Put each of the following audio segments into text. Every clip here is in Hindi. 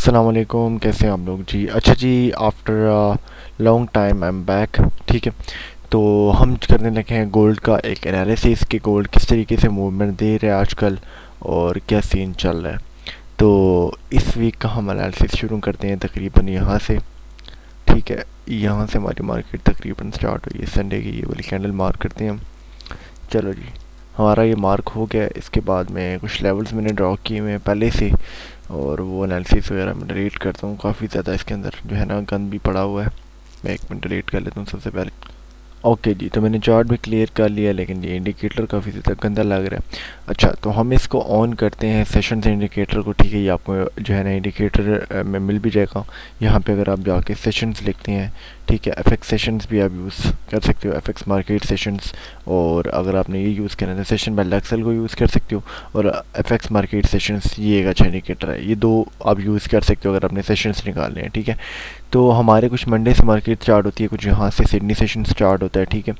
अस्सलाम वालेकुम, कैसे हैं आप लोग जी। अच्छा जी, after long time I am back. ठीक है, तो हम करने लगे हैं गोल्ड का एक एनालिसिस कि गोल्ड किस तरीके से मूवमेंट दे रहा है आजकल और क्या सीन चल रहा है। तो इस वीक का हम एनालिसिस शुरू करते हैं तकरीबन यहाँ से। ठीक है, यहाँ से हमारी मार्केट तकरीबन स्टार्ट हुई है संडे की। ये वाली कैंडल मार्क करते हैं हम। चलो जी, हमारा ये मार्क हो गया। इसके बाद में कुछ लेवल्स मैंने ड्रॉ किए हुए हैं पहले से, और वो एनालिसिस वगैरह मैं डिलीट करता हूँ। काफ़ी ज़्यादा इसके अंदर जो है ना गंद भी पड़ा हुआ है। मैं एक मिनट डिलीट कर लेता हूँ सबसे पहले। ओके जी, तो मैंने चार्ट भी क्लियर कर लिया, लेकिन ये इंडिकेटर काफ़ी ज़्यादा गंदा लग रहा है। अच्छा, तो हम इसको ऑन करते हैं सेशंस इंडिकेटर को। ठीक है, ये आपको जो है ना इंडिकेटर में मिल भी जाएगा। यहाँ पे अगर आप जाके सेशंस लिखते हैं, ठीक है, एफएक्स सेशंस भी आप यूज़ कर सकते हो, एफएक्स मार्केट सेशंस। और अगर आपने ये यूज़ करना है तो सेशन बाय एक्सेल को यूज़ कर सकते हो, और एफएक्स मार्केट सेशंस ये एक अच्छा इंडिकेटर है। ये दो आप यूज़ कर सकते हो अगर आपने सेशंस निकालने हैं। ठीक है, तो हमारे कुछ मंडे से मार्केट स्टार्ट होती है, कुछ यहाँ से सिडनी सेशन स्टार्ट होता है। ठीक है,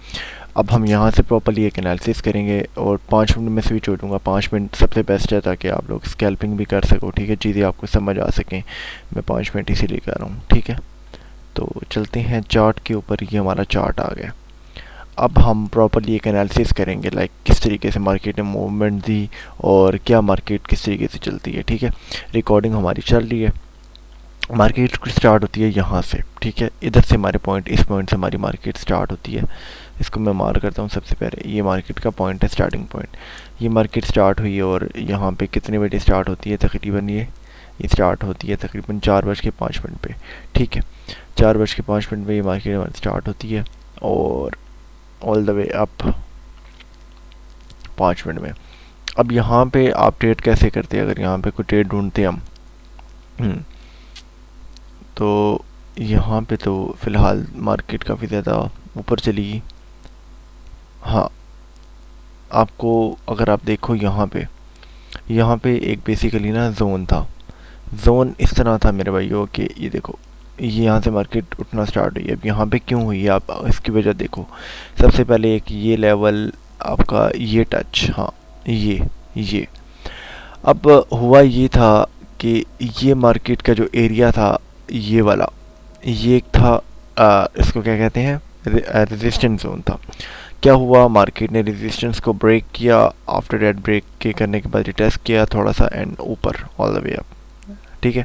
अब हम यहाँ से प्रॉपर्ली एक एनालिसिस करेंगे और 5 मिनट में स्विच हो दूँगा। 5 मिनट सबसे बेस्ट है ताकि आप लोग स्कैल्पिंग भी कर सको। ठीक है, चीज़ें आपको समझ आ सकें। मैं 5 मिनट इसीलिए कर रहा हूँ। ठीक है, तो चलते हैं चार्ट के ऊपर। ये हमारा चार्ट आ गया। अब हम प्रॉपर्ली एक एनालिसिस करेंगे, लाइक किस तरीके से मार्केट ने मूवमेंट दी और क्या मार्केट किस तरीके से चलती है। ठीक है, रिकॉर्डिंग हमारी चल रही है। मार्केट स्टार्ट होती है यहाँ से। ठीक है, इधर से हमारे पॉइंट, इस पॉइंट से हमारी मार्केट स्टार्ट होती है। इसको मैं मार्क करता हूँ सबसे पहले। ये मार्केट का पॉइंट है, स्टार्टिंग पॉइंट। ये मार्केट स्टार्ट हुई है और यहाँ पे कितने बजे स्टार्ट होती है तकरीबन, ये स्टार्ट होती है तकरीबन 4:05 पे। ठीक है, 4:05 पे ये मार्केट स्टार्ट होती है और all the way up 5 minute में। अब यहाँ पे आप ट्रेड कैसे करते हैं, अगर यहाँ पे कोई ट्रेड ढूंढते हैं हम, तो यहाँ पे तो फ़िलहाल मार्केट काफ़ी ज़्यादा ऊपर चली गई। हाँ, आपको अगर आप देखो यहाँ पे एक बेसिकली ना जोन था। जोन इस तरह था मेरे भाइयों कि ये देखो, ये यहाँ से मार्केट उठना स्टार्ट हुई है। अब यहाँ पे क्यों हुई है, आप इसकी वजह देखो। सबसे पहले एक ये लेवल आपका, ये टच, हाँ ये अब हुआ ये था कि ये मार्केट का जो एरिया था, ये वाला, ये एक था इसको क्या कहते हैं, रेजिस्टेंस जोन था। क्या हुआ, मार्केट ने रेजिस्टेंस को ब्रेक किया। आफ्टर डेट ब्रेक के करने के बाद रिटेस्ट किया थोड़ा सा एंड ऊपर ऑल द वे अप। ठीक है,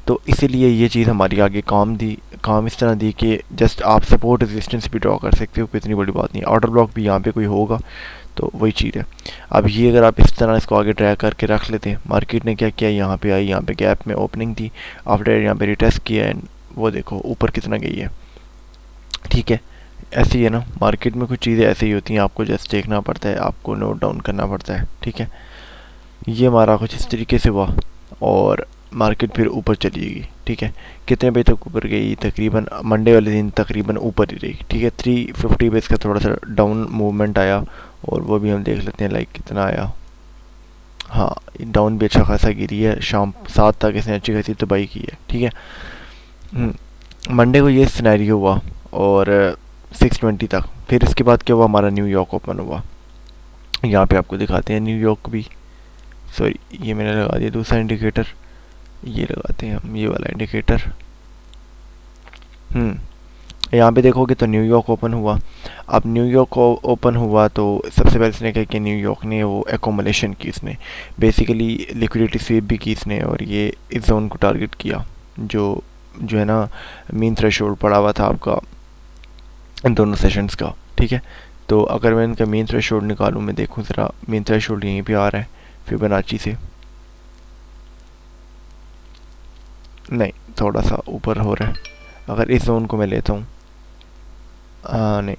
तो इसीलिए ये चीज़ हमारी आगे काम इस तरह दी कि जस्ट आप सपोर्ट रेजिस्टेंस भी ड्रॉ कर सकते हो, कोई इतनी बड़ी बात नहीं। ऑर्डर ब्लॉक भी यहाँ पे कोई होगा तो वही चीज़ है। अब ये अगर आप इस तरह इसको आगे ट्रैक करके रख लेते हैं, मार्केट ने क्या किया, यहाँ पे आई, यहाँ पे गैप में ओपनिंग थी, आफ्टर यहाँ पे रिटेस्ट किया एंड वो देखो ऊपर कितना गई है। ठीक है, ऐसे ही है ना, मार्केट में कुछ चीज़ें ऐसे ही होती हैं, आपको जस्ट देखना पड़ता है, आपको नोट डाउन करना पड़ता है। ठीक है, ये हमारा कुछ इस तरीके से हुआ और मार्केट फिर ऊपर चली गई। ठीक है, कितने बजे तक ऊपर गई, तकरीबन मंडे वाले दिन तकरीबन ऊपर ही रही। ठीक है, 350 बेस का थोड़ा सा डाउन मूवमेंट आया और वो भी हम देख लेते हैं लाइक कितना आया। हाँ, डाउन भी अच्छा खासा गिरी है, शाम 7 तक इसने अच्छी खासी तबाही की है। ठीक है, मंडे को ये सिनेरियो हुआ और 620 तक। फिर इसके बाद क्या हुआ, हमारा न्यूयॉर्क ओपन हुआ। यहाँ पे आपको दिखाते हैं न्यूयॉर्क भी, सॉरी ये मैंने लगा दिया दूसरा इंडिकेटर, ये लगाते हैं हम ये वाला इंडिकेटर। यहाँ पे देखोगे तो न्यूयॉर्क ओपन हुआ। अब न्यूयॉर्क ओपन हुआ तो सबसे पहले इसने क्या किया, न्यूयॉर्क ने वो एकोमोलेशन की, इसने बेसिकली लिक्विडिटी स्वीप भी की इसने, और ये इस जोन को टारगेट किया जो है ना मीन थ्रेशोल्ड पड़ा हुआ था आपका इन दोनों सेशंस का। ठीक है, तो अगर मैं इनका मीन थ्रेशोल्ड निकालूँ, मैं देखूँ ज़रा, मीन थ्रेशोल्ड यहीं पे आ रहा है फिबोनाची से, नहीं थोड़ा सा ऊपर हो रहा है। अगर इस जोन को मैं लेता हूँ, नहीं,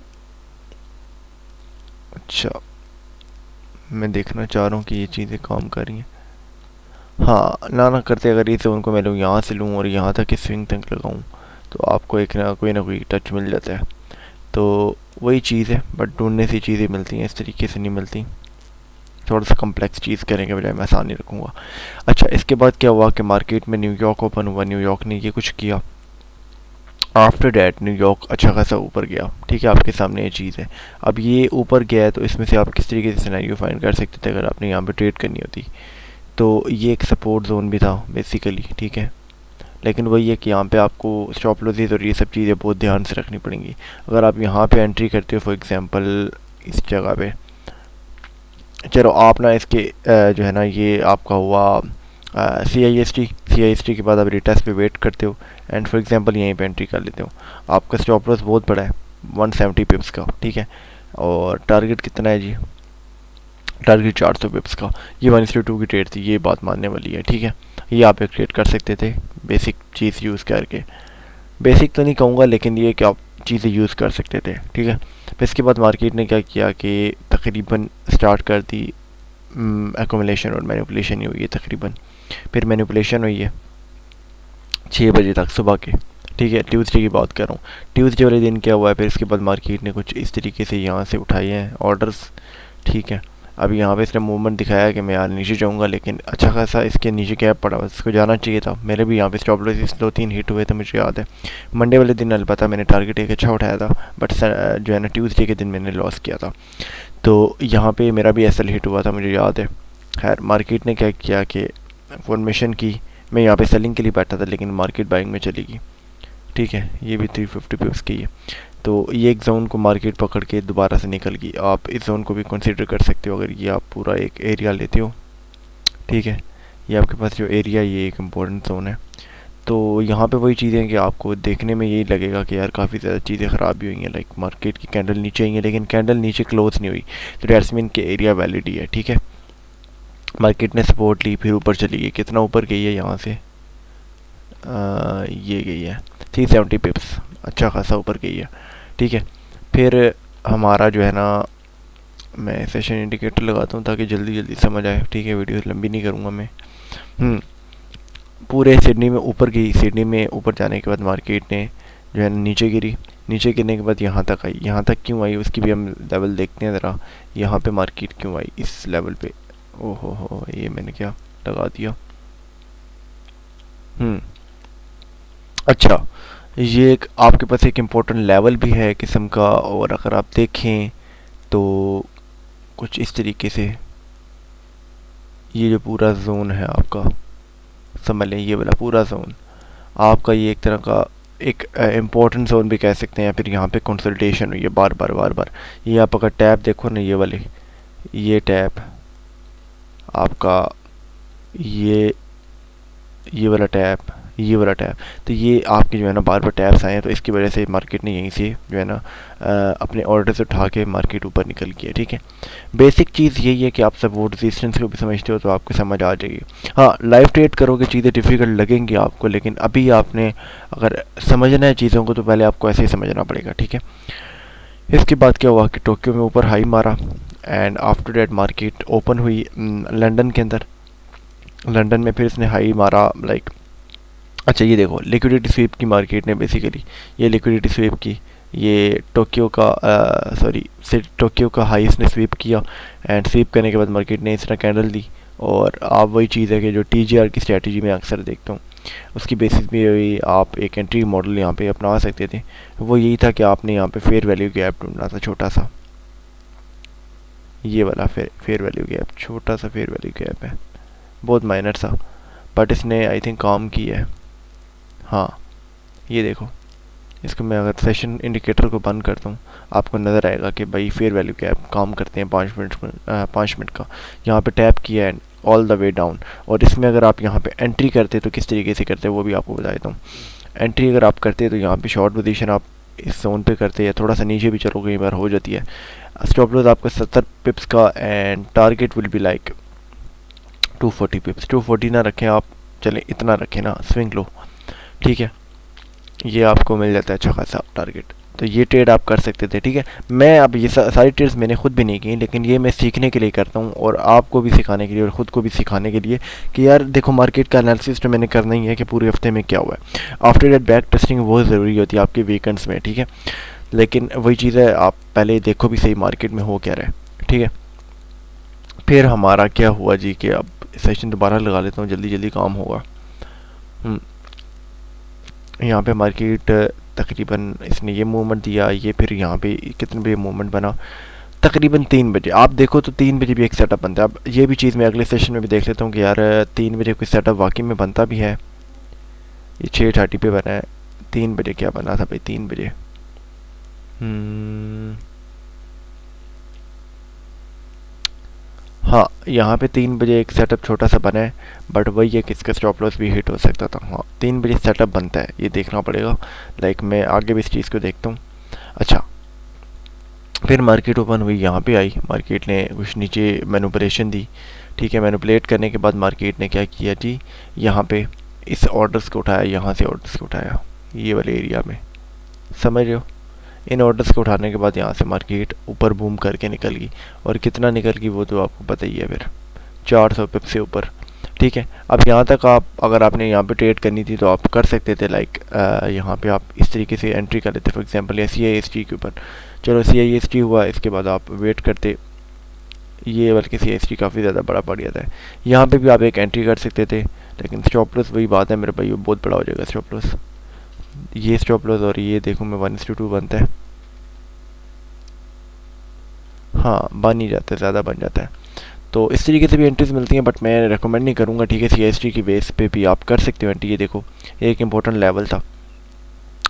अच्छा मैं देखना चाह रहा हूँ कि ये चीज़ें काम कर रही हैं। हाँ, ना करते अगर इस जोन को मैं लूँ, यहाँ से लूँ और यहाँ तक इस स्विंग तक लगाऊँ, तो आपको एक ना कोई टच मिल जाता है। तो वही चीज़ है, बट ढूंढने से चीज़ें मिलती हैं, इस तरीके से नहीं मिलती। थोड़ा सा कम्प्लेक्स चीज़ करने के बजाय मैं आसान ही रखूँगा। अच्छा, इसके बाद क्या हुआ कि मार्केट में न्यूयॉर्क ओपन हुआ, न्यूयॉर्क ने ये कुछ किया। आफ्टर डैट न्यूयॉर्क अच्छा खासा ऊपर गया। ठीक है, आपके सामने ये चीज़ है। अब ये ऊपर गया है तो इसमें से आप किस तरीके से सिनेरियो फाइंड कर सकते थे अगर आपने यहाँ पे ट्रेड करनी होती। तो ये एक सपोर्ट जोन भी था बेसिकली। ठीक है, लेकिन वही है कि यहाँ पे आपको स्टॉप लॉसेस और ये सब चीज़ें बहुत ध्यान से रखनी पड़ेंगी। अगर आप यहाँ पे एंट्री करते हो फॉर एग्जांपल इस जगह पे, चलो आप ना इसके जो है ना ये आपका हुआ सी आई एस टी के बाद आप रिटेस्ट पे वेट करते हो एंड फॉर एग्जांपल यहीं पे एंट्री कर लेते हो। आपका स्टॉप लॉस बहुत बड़ा है 170 पिप्स का, ठीक है, और टारगेट कितना है जी, टारगेट 400 पिप्स का। ये 1:2 की ट्रेड थी, ये बात मानने वाली है, ठीक है। ये आप एक ट्रेड कर सकते थे बेसिक चीज़ यूज़ करके, बेसिक तो नहीं कहूँगा लेकिन ये कि आप चीज़ें यूज़ कर सकते थे, ठीक है। फिर इसके बाद मार्केट ने क्या किया कि तकरीबन स्टार्ट कर दी एकोमुलेशन और मैनिपुलेशन ही हुई है तकरीबन। फिर मैनिपुलेशन हुई है 6 बजे तक सुबह के, ठीक है, ट्यूसडे की बात कर रहा हूँ। ट्यूसडे वाले दिन क्या हुआ है, फिर इसके बाद मार्केट ने कुछ इस तरीके से यहाँ से उठाए हैं ऑर्डर्स, ठीक है। अभी यहाँ पे इसने मूवमेंट दिखाया कि मैं यार नीचे जाऊँगा, लेकिन अच्छा खासा इसके नीचे गैप पड़ा, इसको जाना चाहिए था। मेरे भी यहाँ पे स्टॉप लॉसेस 2-3 हिट हुए थे, मुझे याद है। मंडे वाले दिन अलबत्ता मैंने टारगेट एक अच्छा उठाया था, बट जो है ना ट्यूसडे के दिन मैंने लॉस किया था। तो यहाँ पे मेरा भी एसएल हिट हुआ था, मुझे याद है। खैर मार्केट ने क्या किया कि फॉर्मेशन की, मैं यहाँ पे सेलिंग के लिए बैठा था लेकिन मार्केट बाइंग में चली गई, ठीक है। ये भी 350 पिप्स की है। तो ये एक जोन को मार्केट पकड़ के दोबारा से निकल गई। आप इस जोन को भी कंसीडर कर सकते हो अगर ये आप पूरा एक एरिया लेते हो, ठीक है। ये आपके पास जो एरिया, ये एक इम्पोर्टेंट जोन है। तो यहाँ पे वही चीज़ें हैं कि आपको देखने में यही लगेगा कि यार काफ़ी ज़्यादा चीज़ें ख़राब भी हुई हैं, लाइक मार्केट की कैंडल नीचे आई है लेकिन कैंडल नीचे क्लोज नहीं हुई, तो डेट्स मीन के एरिया वैलिड ही है, ठीक है। मार्केट ने सपोर्ट ली, फिर ऊपर चली गई, कितना ऊपर गई है यहाँ से, ये गई है 370 पिप्स, अच्छा खासा ऊपर गई है, ठीक है। फिर हमारा जो है ना, मैं सेशन इंडिकेटर लगाता हूँ ताकि जल्दी जल्दी समझ आए, ठीक है, वीडियो लंबी नहीं करूँगा मैं। पूरे सिडनी में ऊपर गई, सिडनी में ऊपर जाने के बाद मार्केट ने जो है ना नीचे गिरी, नीचे गिरने के बाद यहाँ तक आई। यहाँ तक क्यों आई उसकी भी हम लेवल देखते हैं ज़रा, यहाँ पे मार्केट क्यों आई इस लेवल पे। ओहो हो, ये मैंने क्या लगा दिया। अच्छा, ये एक आपके पास एक इम्पोर्टेंट लेवल भी है किस्म का, और अगर आप देखें तो कुछ इस तरीके से ये जो पूरा जोन है आपका, समझ लें ये वाला पूरा जोन आपका, ये एक तरह का एक इम्पोर्टेंट जोन भी कह सकते हैं, या फिर यहाँ पे कंसल्टेशन हुई है बार बार बार बार। ये आप अगर टैब देखो ना, ये वाले, ये टैब आपका, ये वाला टैब, ये वाला टैब, तो ये आपके जो है ना बार बार टैब्स आए हैं, तो इसकी वजह से मार्केट ने यहीं से जो है ना अपने ऑर्डर्स उठा के मार्केट ऊपर निकल गया, ठीक है। बेसिक चीज़ यही है कि आप सपोर्ट रेजिस्टेंस को भी समझते हो तो आपको समझ आ जाएगी। हाँ, लाइव ट्रेड करोगे चीज़ें डिफ़िकल्ट लगेंगी आपको, लेकिन अभी आपने अगर समझना है चीज़ों को तो पहले आपको ऐसे ही समझना पड़ेगा, ठीक है। इसके बाद क्या हुआ कि टोक्यो में ऊपर हाई मारा and after debt market open हुई लंदन के अंदर। लंदन में फिर इसने हाई मारा, लाइक अच्छा ये देखो लिक्विडिटी स्वीप की मार्केट ने बेसिकली, ये लिक्विडिटी स्वीप की, ये टोक्यो का टोक्यो का हाई इसने स्वीप किया एंड स्वीप करने के बाद मार्केट ने इस तरह कैंडल दी। और आप वही चीज़ है कि जो टीजीआर की स्ट्रेटजी में अक्सर देखता हूँ, उसकी बेसिस पे आप एक एंट्री मॉडल यहाँ पे अपना सकते थे। वो यही था कि आपने यहाँ पे फेयर वैल्यू गैप ढूंढना था, छोटा सा, ये वाला फेयर वैल्यू गैप, छोटा सा फेयर वैल्यू गैप है, बहुत माइनर सा, बट इसने आई थिंक काम किया है। हाँ ये देखो, इसको मैं अगर सेशन इंडिकेटर को बंद करता हूँ आपको नज़र आएगा कि भाई फेयर वैल्यू गैप काम करते हैं 5 मिनट का। यहाँ पे टैप किया है ऑल द वे डाउन, और इसमें अगर आप यहाँ पे एंट्री करते तो किस तरीके से करते हैं वो भी आपको बता देता हूँ। एंट्री अगर आप करते तो यहाँ पे शॉर्ट पोजीशन आप इस जोन पे करते हैं, थोड़ा सा नीचे भी चलो कई बार हो जाती है। स्टॉप लॉस आपका 70 पिप्स का and target will be like 240 पिप्स। 240 ना रखें आप, चलें इतना रखें ना, स्विंग लो, ठीक है। ये आपको मिल जाता है अच्छा खासा टारगेट, तो ये ट्रेड आप कर सकते थे, ठीक है। मैं अब ये सारी ट्रेड्स मैंने खुद भी नहीं की, लेकिन ये मैं सीखने के लिए करता हूँ और आपको भी सिखाने के लिए और ख़ुद को भी सिखाने के लिए कि यार देखो मार्केट का एनालिसिस तो मैंने करना ही है कि पूरे हफ्ते में क्या हुआ है। आफ्टर डेट बैक टेस्टिंग बहुत ज़रूरी होती है आपके वीकेंड्स में, ठीक है। लेकिन वही चीज़ है, आप पहले देखो भी सही मार्केट में हो क्या रहा है, ठीक है। फिर हमारा क्या हुआ जी कि अब सेशन दोबारा लगा लेता हूँ, जल्दी जल्दी काम होगा। यहाँ पे मार्केट तकरीबन इसने ये मूवमेंट दिया, ये फिर यहाँ पे कितने बजे मूवमेंट बना, तकरीबन 3 बजे। आप देखो तो 3 बजे भी एक सेटअप बनता है। अब ये भी चीज़ मैं अगले सेशन में भी देख लेता हूँ कि यार 3 बजे कोई सेटअप वाकई में बनता भी है। ये 6:30 पे बना है। 3 बजे क्या बना था भाई, 3 बजे? हाँ, यहाँ पे 3 बजे एक सेटअप छोटा सा बना है, बट वही है कि इसका स्टॉप लॉस भी हिट हो सकता था। हाँ, 3 बजे सेटअप बनता है, ये देखना पड़ेगा। लाइक मैं आगे भी इस चीज़ को देखता हूँ। अच्छा, फिर मार्केट ओपन हुई, यहाँ पे आई, मार्केट ने कुछ नीचे मैनिपुलेशन दी। ठीक है, मैनिपुलेट करने के बाद मार्केट ने क्या किया जी, यहाँ पे इस ऑर्डर्स को उठाया, यहाँ से ऑर्डर्स को उठाया, ये वाले एरिया में, समझ रहे हो? इन ऑर्डर्स को उठाने के बाद यहाँ से मार्केट ऊपर बूम करके निकल गई, और कितना निकल गई वो तो आपको पता ही है, फिर 400 पिप से ऊपर। ठीक है, अब यहाँ तक आप, अगर आपने यहाँ पे ट्रेड करनी थी तो आप कर सकते थे। लाइक यहाँ पे आप इस तरीके से एंट्री कर लेते, फॉर एग्जांपल या CIST के ऊपर। चलो CIST हुआ, इसके बाद आप वेट करते, ये बल्कि CIST काफ़ी ज़्यादा बड़ा पड़ जाता है। यहाँ पे भी आप एक एंट्री कर सकते थे, लेकिन स्टॉप लॉस वही बात है मेरे भाई, वो बहुत बड़ा हो जाएगा स्टॉप लॉस। ये स्टॉप लॉस और ये देखो मैं 1:2 बनता है। हाँ, बन ही जाता है, ज़्यादा बन जाता है। तो इस तरीके से भी एंट्रीज मिलती हैं, बट मैं रेकमेंड नहीं करूँगा। ठीक है, CIST की बेस पे भी आप कर सकते हो एंट्री। ये देखो, एक इंपॉर्टेंट लेवल था,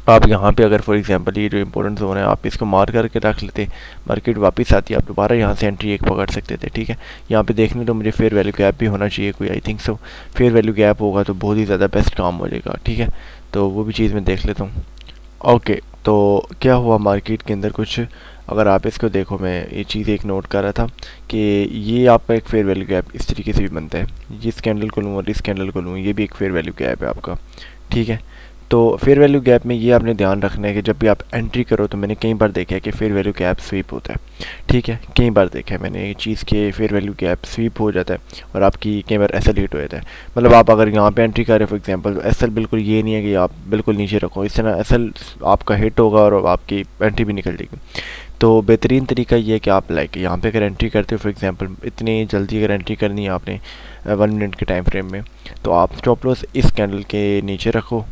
आप यहाँ पे अगर फॉर एग्जांपल ये जो इंपॉर्टेंट जोन है आप इसको मार करके रख लेते, मार्केट वापस आती है, आप दोबारा यहाँ से एंट्री एक पकड़ सकते थे। ठीक है, यहाँ पे देखने तो मुझे फेयर वैल्यू गैप भी होना चाहिए कोई, I think so. Fair value gap होगा तो बहुत ही ज़्यादा बेस्ट काम हो जाएगा। ठीक है, तो वो भी चीज़ मैं देख लेता हूँ। ओके, तो क्या हुआ मार्केट के अंदर कुछ, अगर आप इसको देखो, मैं ये चीज़ एक नोट कर रहा था कि ये आपका एक फेयर वैल्यू गैप इस तरीके से भी बनता है। इस कैंडल को लूँ और इस कैंडल को लूँ, ये भी एक फेयर वैल्यू गैप है आपका। ठीक है, तो फेयर वैल्यू गैप में ये आपने ध्यान रखना है कि जब भी आप एंट्री करो, तो मैंने कई बार देखा है कि फेयर वैल्यू गैप स्वीप होता है। ठीक है, कई बार देखा है मैंने ये चीज़ के फेयर वैल्यू गैप स्वीप हो जाता है, और आपकी कई बार SL हिट हो जाता है। मतलब आप अगर यहाँ पे एंट्री करें फॉर एग्जांपल, तो SL बिल्कुल ये नहीं है कि आप बिल्कुल नीचे रखो, इस तरह SL आपका हिट होगा और आपकी एंट्री भी निकल जाएगी। तो बेहतरीन तरीका ये है कि आप लाइक यहाँ पे अगर एंट्री करते हो फॉर एग्जांपल, इतनी जल्दी अगर एंट्री करनी है आपने 1 मिनट के टाइम फ्रेम में, तो आप स्टॉप लॉस इस कैंडल के नीचे रखो,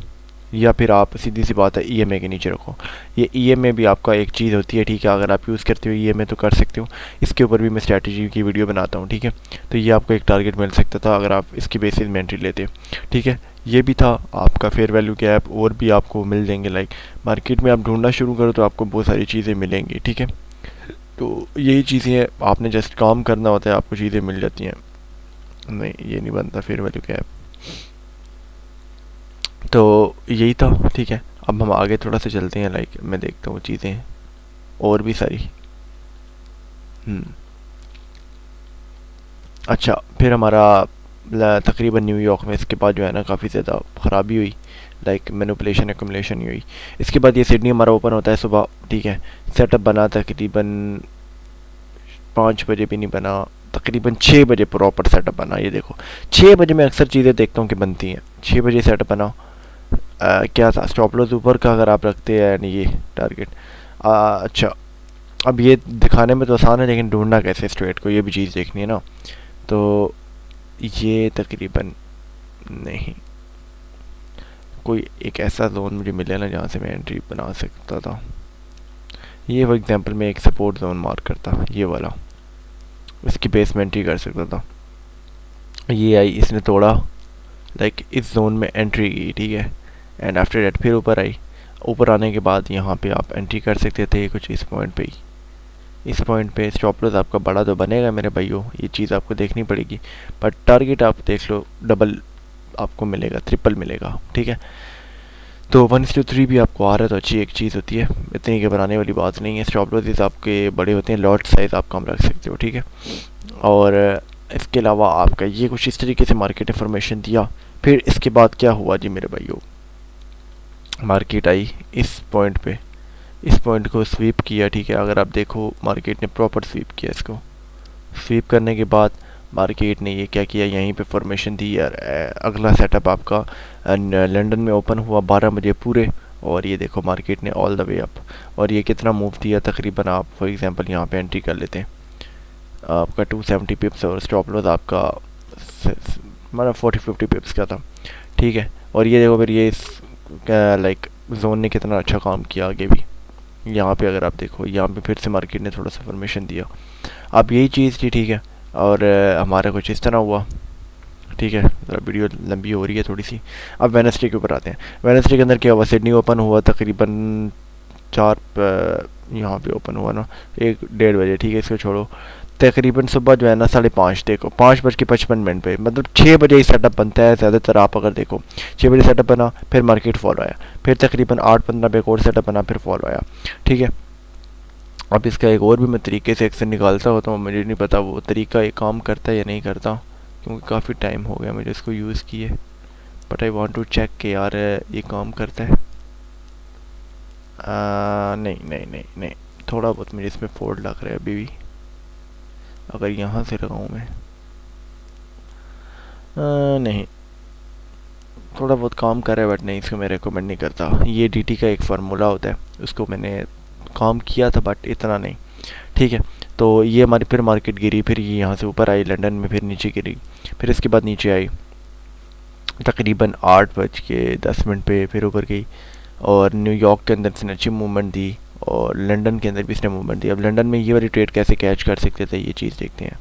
या फिर आप सीधी सी बात है EMA के नीचे रखो। ये EMA भी आपका एक चीज़ होती है। ठीक है, अगर आप यूज़ करते हो EMA तो कर सकते हो, इसके ऊपर भी मैं स्ट्रैटेजी की वीडियो बनाता हूँ। ठीक है, तो ये आपको एक टारगेट मिल सकता था अगर आप इसकी बेसिस में एंट्री लेते। ठीक है, ये भी था आपका फेयर वैल्यू गैप, और भी आपको मिल जाएंगे। लाइक मार्केट में आप ढूंढना शुरू करो तो आपको बहुत सारी चीज़ें मिलेंगी। ठीक है, तो यही चीज़ें आपने जस्ट काम करना होता है, आपको चीज़ें मिल जाती हैं। नहीं, ये नहीं बनता फेयर वैल्यू गैप। तो यही था। ठीक है, अब हम आगे थोड़ा सा चलते हैं। लाइक मैं देखता हूँ चीज़ें और भी सारी। अच्छा, फिर हमारा तकरीबन न्यूयॉर्क में इसके बाद जो है ना काफ़ी ज़्यादा ख़राबी हुई, लाइक मैनिपुलेशन एक्यूमुलेशन ही हुई। इसके बाद ये सिडनी हमारा ओपन होता है सुबह। ठीक है, सेटअप बना तकरीबन 5 बजे भी नहीं बना, तकरीबन 6 बजे प्रॉपर सेटअप बना। ये देखो, 6 बजे मैं अक्सर चीज़ें देखता हूँ कि बनती हैं। 6 बजे सेटअप बना। क्या था, स्टॉप लॉस ऊपर का अगर आप रखते हैं, यानी ये टारगेट। अच्छा, अब ये दिखाने में तो आसान है, लेकिन ढूंढना कैसे स्ट्रेट को, ये भी चीज़ देखनी है ना। तो ये तकरीबन नहीं, कोई एक ऐसा जोन मुझे मिले ना जहाँ से मैं एंट्री बना सकता था। ये फॉर एग्जांपल मैं एक सपोर्ट जोन मार्क करता, ये वाला, इसकी बेस में एंट्री कर सकता था। ये आई, इसने तोड़ा, लाइक इस जोन में एंट्री की। ठीक है, एंड आफ्टर डेट फिर ऊपर आई। ऊपर आने के बाद यहाँ पे आप एंट्री कर सकते थे कुछ इस पॉइंट पे ही। इस पॉइंट पे स्टॉप लॉस आपका बड़ा तो बनेगा मेरे भाइयों, ये चीज़ आपको देखनी पड़ेगी। बट टारगेट आप देख लो, डबल आपको मिलेगा, ट्रिपल मिलेगा। ठीक है, तो 1:3 भी आपको आ रहा है तो अच्छी एक चीज़ होती है, इतनी घबराने वाली बात नहीं है। स्टॉप लॉसेस आपके बड़े होते हैं, लॉट साइज़ आप कम रख सकते हो। ठीक है, और इसके अलावा आपका ये कुछ इस तरीके से मार्केट इंफॉर्मेशन दिया। फिर इसके बाद क्या हुआ जी मेरे भाइयों, मार्केट आई इस पॉइंट पे, इस पॉइंट को स्वीप किया। ठीक है, अगर आप देखो मार्केट ने प्रॉपर स्वीप किया इसको। स्वीप करने के बाद मार्केट ने ये क्या किया, यहीं पे फॉर्मेशन दी यार। अगला सेटअप आपका लंदन में ओपन हुआ 12 बजे पूरे, और ये देखो मार्केट ने ऑल द वे अप, और ये कितना मूव दिया, तकरीबन आप फॉर एग्जांपल यहाँ पे एंट्री कर लेते हैं, आपका 270 पिप्स, और स्टॉप लॉस आपका मतलब 40-50 पिप्स का था। ठीक है, और ये देखो फिर ये लाइक जोन ने कितना अच्छा काम किया आगे भी। यहाँ पे अगर आप देखो, यहाँ पे फिर से मार्केट ने थोड़ा सा फॉर्मेशन दिया। अब यही चीज़ थी। ठीक है, और हमारा कुछ इस तरह हुआ। ठीक है, ज़रा वीडियो लंबी हो रही है थोड़ी सी। अब वेडनेसडे के ऊपर आते हैं। वेडनेसडे के अंदर क्या हुआ, सिडनी ओपन हुआ तकरीबन यहाँ पे ओपन हुआ ना 1:30 बजे, ठीक है, इसको छोड़ो। तकरीबन सुबह जो है ना 5:30, देखो 5:55 पे, मतलब 6 बजे ही सेटअप बनता है ज़्यादातर। आप अगर देखो 6 बजे सेटअप बना, फिर मार्केट फॉलो आया, फिर तकरीबन 8:15 पे एक और सेटअप बना, फिर फॉलो आया, ठीक है। अब इसका एक और भी मैं तरीके से एक्शन निकालता होता हूँ, मुझे नहीं पता वो तरीका एक काम करता है या नहीं करता, क्योंकि काफ़ी टाइम हो गया मुझे इसको यूज़ किए। But I want to check कि यार ये काम करता है। नहीं नहीं नहीं नहीं, थोड़ा बहुत मुझे इसमें फोल्ड लग रहा है अभी भी। अगर यहाँ से लगाऊँ मैं, नहीं, थोड़ा बहुत काम कर रहा है, बट नहीं, इसको मैं रिकमेंड नहीं करता। ये डीटी का एक फार्मूला होता है, उसको मैंने काम किया था बट इतना नहीं, ठीक है। तो ये हमारी फिर मार्केट गिरी, फिर ये यहाँ से ऊपर आई लंदन में, फिर नीचे गिरी, फिर इसके बाद नीचे आई तकरीबन 8:10 पे, फिर ऊपर गई, और न्यूयॉर्क के अंदर इसने अच्छी मूवमेंट दी, और लंदन के अंदर भी इसने मूवमेंट दी। अब लंदन में ये वाली ट्रेड कैसे कैच कर सकते थे, ये चीज़ देखते हैं।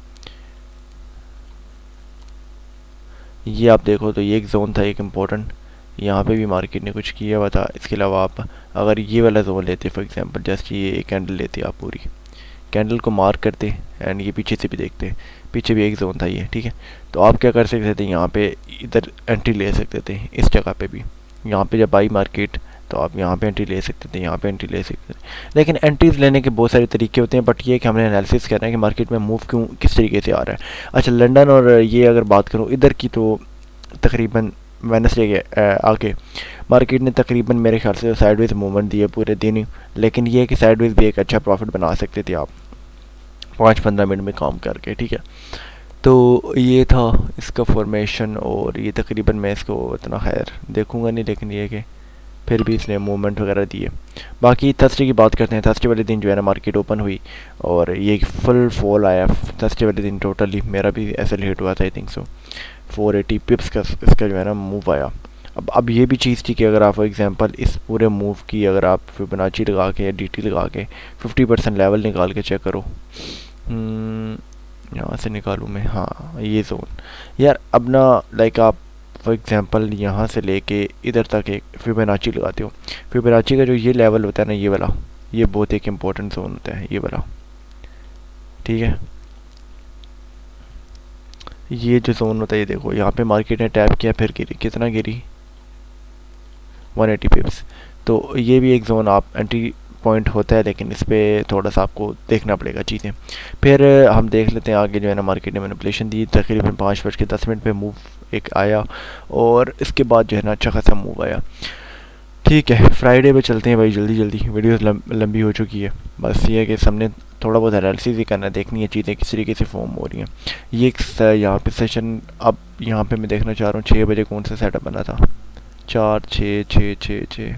ये आप देखो तो ये एक जोन था एक इम्पोर्टेंट, यहाँ पे भी मार्केट ने कुछ किया हुआ था। इसके अलावा आप अगर ये वाला जोन लेते, फॉर एग्जांपल जस्ट ये एक कैंडल लेते आप, पूरी कैंडल को मार्क करते, एंड ये पीछे से भी देखते, पीछे भी एक जोन था ये, ठीक है। तो आप क्या कर सकते थे, यहाँ पे इधर एंट्री ले सकते थे, इस जगह पे भी, यहाँ पे जब आई मार्केट तो आप यहाँ पे एंट्री ले सकते थे, यहाँ पे एंट्री ले सकते थे। लेकिन एंट्रीज लेने के बहुत सारे तरीके होते हैं, बट ये कि हमने एनालिसिस करना है कि मार्केट में मूव क्यों किस तरीके से आ रहा है। अच्छा, लंदन और ये अगर बात करूँ इधर की, तो तकरीबन वेडनेसडे के आगे मार्केट ने तकरीबन मेरे ख्याल से साइडवेज मूवमेंट दी है पूरे दिन ही। लेकिन ये है कि साइडवेज भी एक अच्छा प्रॉफिट बना सकते थे आप 5-15 मिनट में काम करके, ठीक है। तो ये था इसका फॉर्मेशन, और ये तकरीबन मैं इसको इतना खैर देखूंगा नहीं, लेकिन ये कि फिर भी इसने मूवमेंट वगैरह दी है। बाकी थर्सडे की बात करते हैं। थर्सडे वाले दिन जो है ना मार्केट ओपन हुई, और ये फुल फॉल आया थर्सडे वाले दिन टोटली। मेरा भी ऐसा हिट हुआ था, आई थिंक सो 480 पिप्स का इसका जो है ना मूव आया। अब ये भी चीज़ थी कि अगर आप फॉर एग्जांपल इस पूरे मूव की अगर आप फिबोनाची लगा के या डीटी लगा के 50% लेवल निकाल के चेक करो, यहाँ से निकालूँ मैं, हाँ ये जोन यार। अब ना लाइक आप फॉर एग्जांपल यहाँ से लेके इधर तक एक फिबोनाची लगाते हो, फिबोनाची का जो ये लेवल होता है ना, ये वाला, ये बहुत एक इम्पोर्टेंट जोन होता है ये वाला, ठीक है। ये जो जोन होता है, ये देखो यहाँ पे मार्केट ने टैप किया, फिर गिरी, कितना गिरी 180 पिप्स। तो ये भी एक जोन आप एंट्री पॉइंट होता है, लेकिन इस पर थोड़ा सा आपको देखना पड़ेगा चीज़ें। फिर हम देख लेते हैं आगे जो है ना मार्केट ने मैनिपुलेशन दी, तकरीबन 5:10 पे मूव एक आया, और इसके बाद जो है ना अच्छा खासा मूव आया, ठीक है। फ्राइडे पे चलते हैं भाई, जल्दी जल्दी, वीडियो लंबी हो चुकी है। बस ये है कि सामने थोड़ा बहुत एनालिसिस ही करना है, देखनी है चीज़ें किस तरीके से फॉर्म हो रही हैं। ये एक यहाँ पे सेशन, अब यहाँ पे मैं देखना चाह रहा हूँ 6 बजे कौन सा सेटअप बना था, 4 6 6 6 6,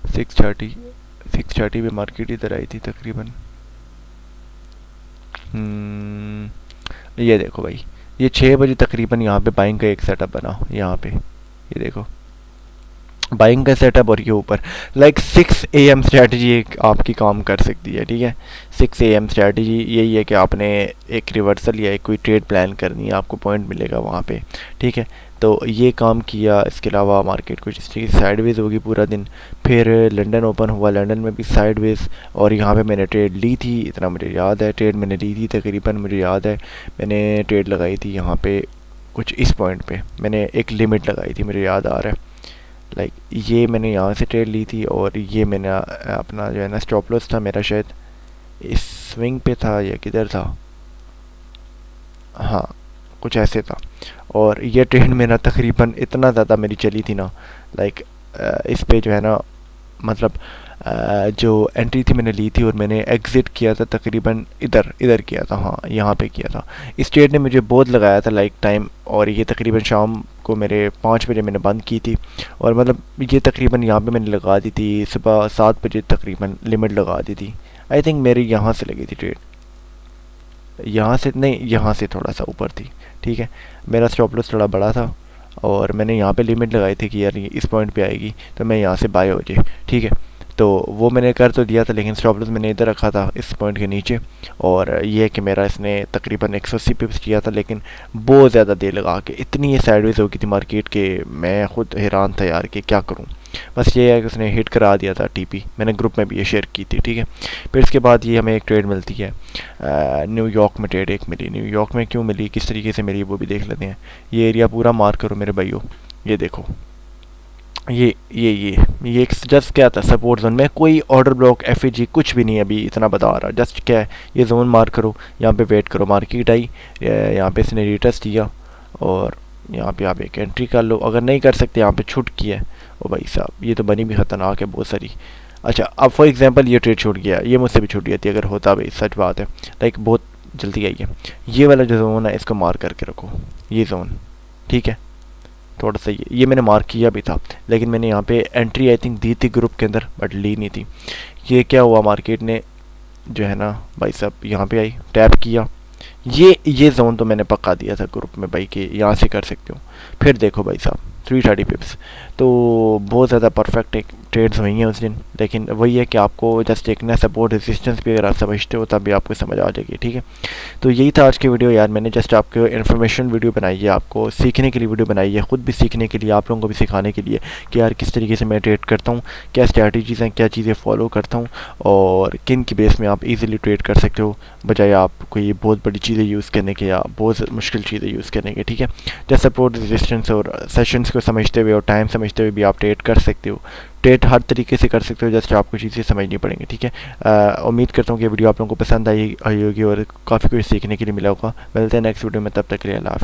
6:30, 6:30 पे मार्केट इधर आई थी तकरीबन। ये देखो भाई, ये 6 बजे तकरीबन यहाँ पे बाइंग का एक सेटअप बना, यहाँ पे ये देखो बाइंग का सेटअप, और ये ऊपर लाइक 6 AM स्ट्रैटेजी एक आपकी काम कर सकती है, ठीक है। 6 AM स्ट्रैटेजी यही है कि आपने एक रिवर्सल या एक कोई ट्रेड प्लान करनी है, आपको पॉइंट मिलेगा वहाँ पे, ठीक है। तो ये काम किया। इसके अलावा मार्केट कुछ इस तरीके से साइडवेज होगी पूरा दिन। फिर लंदन ओपन हुआ, लंदन में भी साइडवेज, और यहाँ पे मैंने ट्रेड ली थी, इतना मुझे याद है, ट्रेड मैंने ली थी तकरीबन, मुझे याद है मैंने ट्रेड लगाई थी यहाँ पे कुछ इस पॉइंट पे, मैंने एक लिमिट लगाई थी, मुझे याद आ रहा है। लाइक ये मैंने यहाँ से ट्रेड ली थी, और ये मैंने अपना जो है ना स्टॉप लॉस था मेरा शायद इस स्विंग पे था या किधर था, हाँ कुछ ऐसे था। और ये ट्रेड मेरा तकरीबन इतना ज़्यादा मेरी चली थी ना, लाइक इस पे जो है ना मतलब जो एंट्री थी मैंने ली थी, और मैंने एग्ज़िट किया था तकरीबन इधर इधर किया था, हाँ यहाँ पे किया था। इस ट्रेड ने मुझे बहुत लगाया था लाइक टाइम, और ये तकरीबन शाम को मेरे 5 बजे मैंने बंद की थी, और मतलब ये तकरीबन यहाँ पे मैंने लगा दी थी, सुबह 7 बजे तकरीबन लिमिट लगा दी थी। आई थिंक मेरी यहाँ से लगी थी ट्रेड, यहाँ से नहीं, यहाँ से थोड़ा सा ऊपर थी, ठीक है। मेरा स्टॉप लॉस थोड़ा बड़ा था, और मैंने यहाँ पे लिमिट लगाई थी कि यार इस पॉइंट पे आएगी तो मैं यहाँ से बाय हो जाए, ठीक है। तो वो मैंने कर तो दिया था, लेकिन स्टॉप लॉस मैंने इधर रखा था इस पॉइंट के नीचे। और ये है कि मेरा इसने तकरीबन 180 पिप्स किया था, लेकिन बहुत ज़्यादा देर लगा के इतनी ये साइडवेज हो गई थी मार्केट के, मैं खुद हैरान था यार कि क्या करूँ। बस ये है कि उसने हिट करा दिया था टीपी, मैंने ग्रुप में भी ये शेयर की थी, ठीक है। फिर इसके बाद ये हमें एक ट्रेड मिलती है, न्यूयॉर्क में ट्रेड एक मिली। न्यूयॉर्क में क्यों मिली, किस तरीके से मिली, वो भी देख लेते हैं। ये एरिया पूरा मार्क करो मेरे भाइयों, ये देखो, ये एक जस्ट क्या था, सपोर्ट जोन में कोई ऑर्डर ब्लॉक एफ कुछ भी नहीं है अभी, इतना बता रहा, जस्ट क्या है, ये जोन मार्क करो, यहाँ पे वेट करो, मार्केट आई, यहाँ पे इसने रिटेस्ट दिया और यहाँ पे आप एक एंट्री कर लो। अगर नहीं कर सकते, यहाँ पे छूट की है, ओ भाई साहब ये तो बनी भी ख़तरनाक है बहुत सारी। अच्छा, अब फॉर एग्जांपल ये ट्रेड छूट गया, ये मुझसे भी छूट गई थी अगर होता भाई, सच बात है, लाइक बहुत जल्दी आई है। ये वाला जो जोन है इसको मार्क करके रखो, ये जोन, ठीक है। थोड़ा सा ये मैंने मार्क किया भी था, लेकिन मैंने यहाँ पे एंट्री आई थिंक दी थी ग्रुप के अंदर, बट ली नहीं थी। ये क्या हुआ, मार्केट ने जो है ना भाई साहब यहाँ पे आई, टैप किया, ये जोन तो मैंने पक्का दिया था ग्रुप में भाई कि यहाँ से कर सकते हो। फिर देखो भाई साहब 330 पिप्स, तो बहुत ज़्यादा परफेक्ट एक ट्रेड्स हुई हैं उस दिन। लेकिन वही है कि आपको जस्ट एक ना सपोर्ट रेजिस्टेंस भी अगर आप समझते हो तब भी आपको समझ आ जाएगी, ठीक है। तो यही था आज की वीडियो यार, मैंने जस्ट आपको इन्फॉर्मेशन वीडियो बनाई है, आपको सीखने के लिए वीडियो बनाई है, ख़ुद भी सीखने के लिए, आप लोगों को भी सिखाने के लिए कि यार किस तरीके से मैं ट्रेड करता हूँ, क्या स्ट्रैटेजीज़ हैं, क्या चीज़ें फॉलो करता हूँ और किन की बेस में आप इजीली ट्रेड कर सकते हो, बजाय आप कोई बहुत बड़ी चीज़ें यूज़ करने के या बहुत मुश्किल चीज़ें यूज़ करने के, ठीक है। जैसे सपोर्ट रेजिस्टेंस और सेशंस को समझते हुए और टाइम समझते हुए भी आप ट्रेड कर सकते हो, ट्रेड हर तरीके से कर सकते हो, जस्ट आपको चीज़ें समझनी पड़ेंगी, ठीक है। उम्मीद करता हूँ कि वीडियो आप लोगों को पसंद आई होगी और काफ़ी कुछ सीखने के लिए मिला होगा। मिलते हैं नेक्स्ट वीडियो में, तब तक के लिए अल्लाह हाफ़िज़।